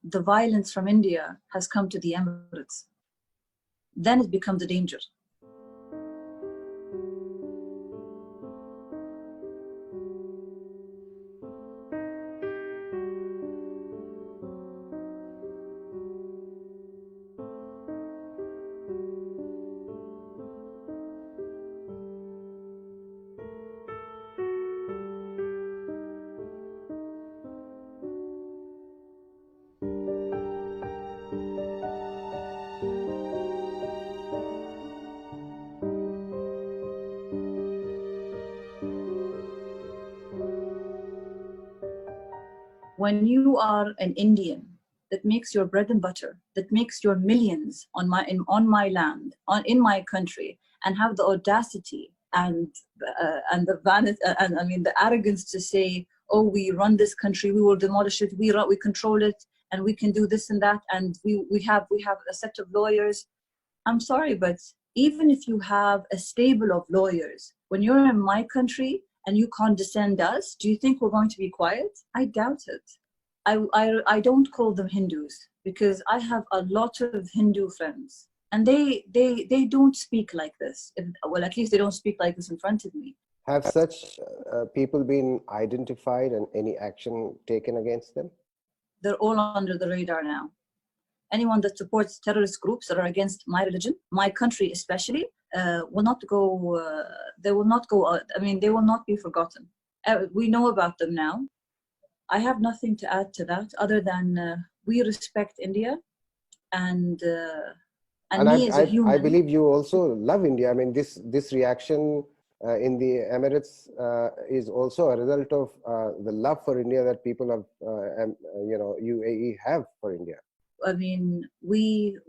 the violence from India has come to the Emirates, then it becomes a danger. When you are an Indian that makes your bread and butter, that makes your millions on my land, in my country, and have the audacity and the vanity and the arrogance to say, "Oh, we run this country, we will demolish it, we control it, and we can do this and that, and we have a set of lawyers." I'm sorry, but even if you have a stable of lawyers, when you're in my country and you condescend us, do you think we're going to be quiet? I doubt it. I don't call them Hindus because I have a lot of Hindu friends, and they don't speak like this. Well, at least they don't speak like this in front of me. Have such people been identified and any action taken against them? They're all under the radar now. Anyone that supports terrorist groups that are against my religion, my country especially, will not go. They will not go. They will not be forgotten. We know about them now. I have nothing to add to that other than we respect India, and me as a human. I believe you also love India. I mean, this reaction in the Emirates is also a result of the love for India that people of UAE have for India. I mean, we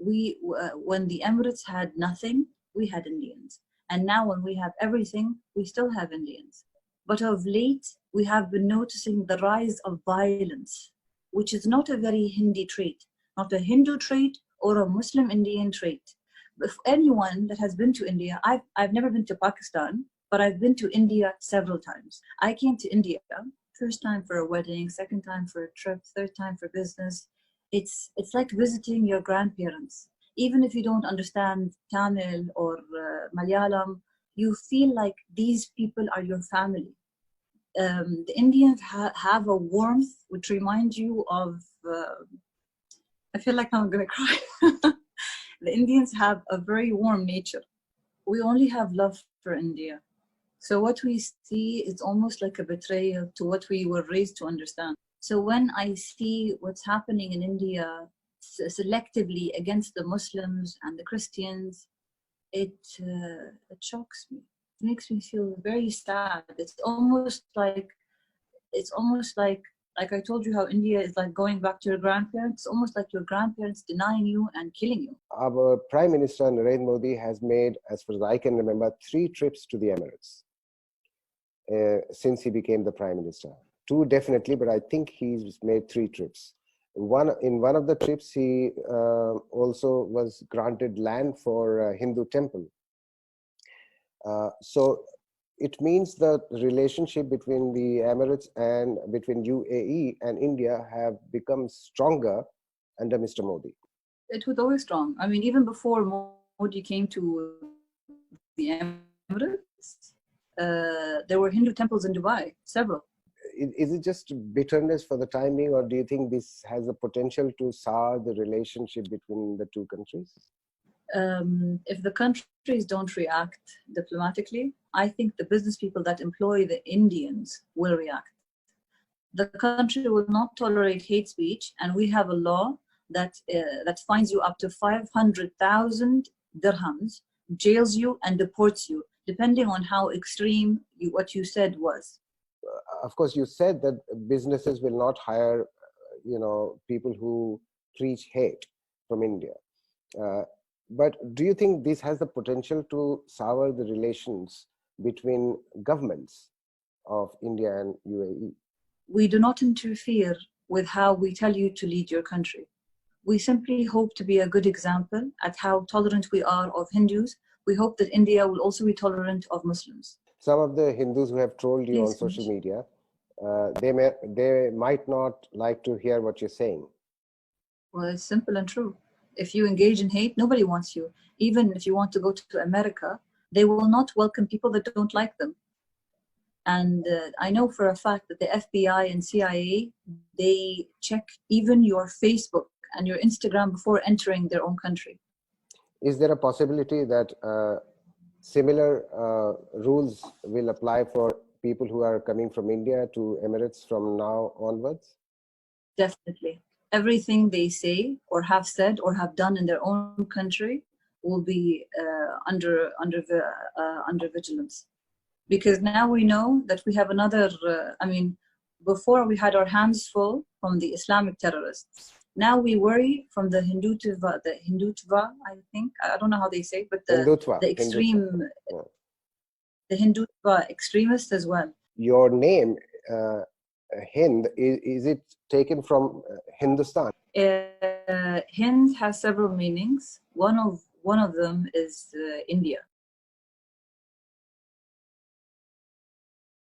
when the Emirates had nothing, we had Indians, and now when we have everything, we still have Indians. But of late, we have been noticing the rise of violence, which is not a very Hindi trait, not a Hindu trait or a Muslim Indian trait. If anyone that has been to India, I've never been to Pakistan, but I've been to India several times. I came to India, first time for a wedding, second time for a trip, third time for business. It's like visiting your grandparents. Even if you don't understand Tamil or Malayalam, you feel like these people are your family. The Indians have a warmth which reminds you of, I feel like I'm gonna cry. The Indians have a very warm nature. We only have love for India. So what we see is almost like a betrayal to what we were raised to understand. So when I see what's happening in India selectively against the Muslims and the Christians, it shocks me. It makes me feel very sad. It's almost like I told you how India is like going back to your grandparents. It's almost like your grandparents denying you and killing you. Our Prime Minister Narendra Modi has made, as far as I can remember, 3 trips to the Emirates since he became the Prime Minister. 2 definitely, but I think he's made 3 trips. In one of the trips, he also was granted land for a Hindu temple. So it means that the relationship between the Emirates and between UAE and India have become stronger under Mr. Modi. It was always strong. I mean, even before Modi came to the Emirates, there were Hindu temples in Dubai, several. Is it just bitterness for the time being, or do you think this has the potential to sour the relationship between the 2 countries? If the countries don't react diplomatically, I think the business people that employ the Indians will react. The country will not tolerate hate speech, and we have a law that fines you up to 500,000 dirhams, jails you and deports you, depending on how extreme what you said was. Of course, you said that businesses will not hire, people who preach hate from India. But do you think this has the potential to sour the relations between governments of India and UAE? We do not interfere with how we tell you to lead your country. We simply hope to be a good example at how tolerant we are of Hindus. We hope that India will also be tolerant of Muslims. Some of the Hindus who have trolled you on social media, they might not like to hear what you're saying. Well, it's simple and true. If you engage in hate, nobody wants you. Even if you want to go to America, they will not welcome people that don't like them. And I know for a fact that the FBI and CIA, they check even your Facebook and your Instagram before entering their own country. Is there a possibility that similar rules will apply for people who are coming from India to Emirates from now onwards? Definitely. Everything they say or have said or have done in their own country will be under vigilance. Because now we know that we have another, before we had our hands full from the Islamic terrorists. Now we worry from the Hindutva, I think. I don't know how they say, but the extreme, the Hindutva extremists as well. Your name, Hind, is it taken from Hindustan? Hind has several meanings. One of them is India.